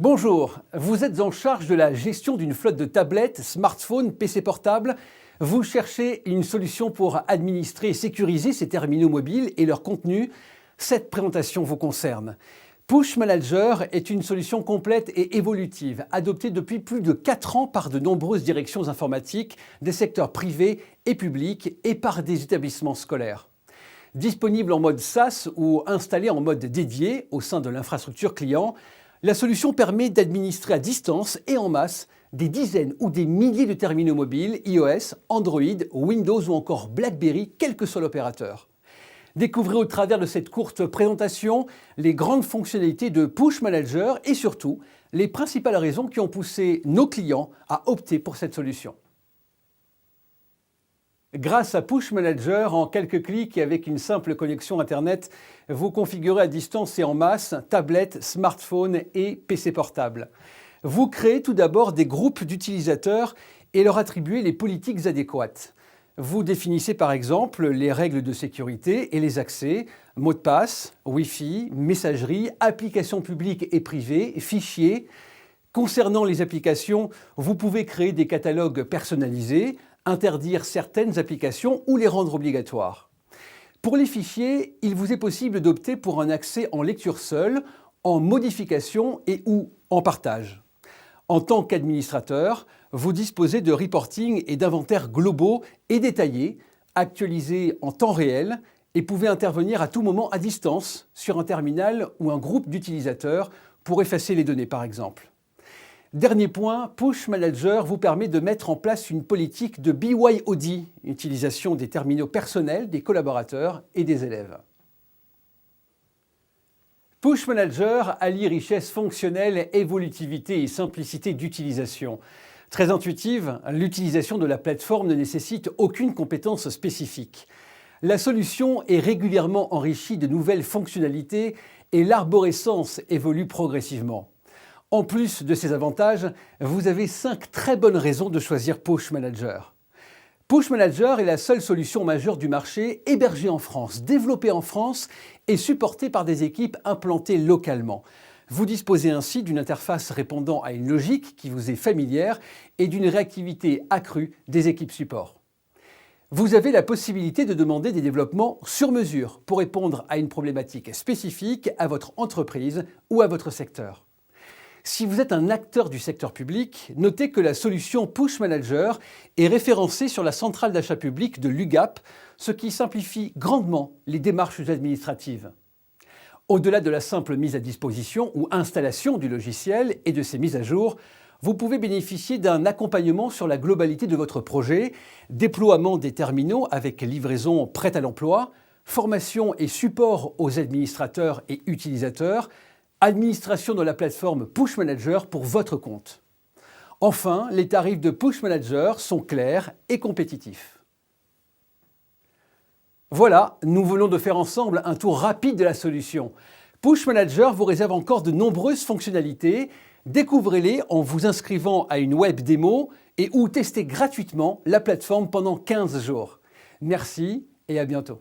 Bonjour, vous êtes en charge de la gestion d'une flotte de tablettes, smartphones, PC portables. Vous cherchez une solution pour administrer et sécuriser ces terminaux mobiles et leur contenu. Cette présentation vous concerne. Push Manager est une solution complète et évolutive, adoptée depuis plus de 4 ans par de nombreuses directions informatiques des secteurs privés et publics et par des établissements scolaires. Disponible en mode SaaS ou installé en mode dédié au sein de l'infrastructure client, la solution permet d'administrer à distance et en masse des dizaines ou des milliers de terminaux mobiles iOS, Android, Windows ou encore BlackBerry, quel que soit l'opérateur. Découvrez au travers de cette courte présentation les grandes fonctionnalités de Push Manager et surtout les principales raisons qui ont poussé nos clients à opter pour cette solution. Grâce à Push Manager, en quelques clics et avec une simple connexion Internet, vous configurez à distance et en masse tablettes, smartphones et PC portables. Vous créez tout d'abord des groupes d'utilisateurs et leur attribuez les politiques adéquates. Vous définissez par exemple les règles de sécurité et les accès, mots de passe, Wi-Fi, messagerie, applications publiques et privées, fichiers. Concernant les applications, vous pouvez créer des catalogues personnalisés, interdire certaines applications ou les rendre obligatoires. Pour les fichiers, il vous est possible d'opter pour un accès en lecture seule, en modification et ou en partage. En tant qu'administrateur, vous disposez de reporting et d'inventaires globaux et détaillés, actualisés en temps réel et pouvez intervenir à tout moment à distance sur un terminal ou un groupe d'utilisateurs pour effacer les données par exemple. Dernier point, Push Manager vous permet de mettre en place une politique de BYOD, utilisation des terminaux personnels des collaborateurs et des élèves. Push Manager allie richesse fonctionnelle, évolutivité et simplicité d'utilisation. Très intuitive, l'utilisation de la plateforme ne nécessite aucune compétence spécifique. La solution est régulièrement enrichie de nouvelles fonctionnalités et l'arborescence évolue progressivement. En plus de ces avantages, vous avez 5 très bonnes raisons de choisir Push Manager. Push Manager est la seule solution majeure du marché hébergée en France, développée en France et supportée par des équipes implantées localement. Vous disposez ainsi d'une interface répondant à une logique qui vous est familière et d'une réactivité accrue des équipes support. Vous avez la possibilité de demander des développements sur mesure pour répondre à une problématique spécifique à votre entreprise ou à votre secteur. Si vous êtes un acteur du secteur public, notez que la solution Push Manager est référencée sur la centrale d'achat public de l'UGAP, ce qui simplifie grandement les démarches administratives. Au-delà de la simple mise à disposition ou installation du logiciel et de ses mises à jour, vous pouvez bénéficier d'un accompagnement sur la globalité de votre projet, déploiement des terminaux avec livraison prête à l'emploi, formation et support aux administrateurs et utilisateurs, administration de la plateforme Push Manager pour votre compte. Enfin, les tarifs de Push Manager sont clairs et compétitifs. Voilà, nous venons de faire ensemble un tour rapide de la solution. Push Manager vous réserve encore de nombreuses fonctionnalités. Découvrez-les en vous inscrivant à une web démo et ou testez gratuitement la plateforme pendant 15 jours. Merci et à bientôt.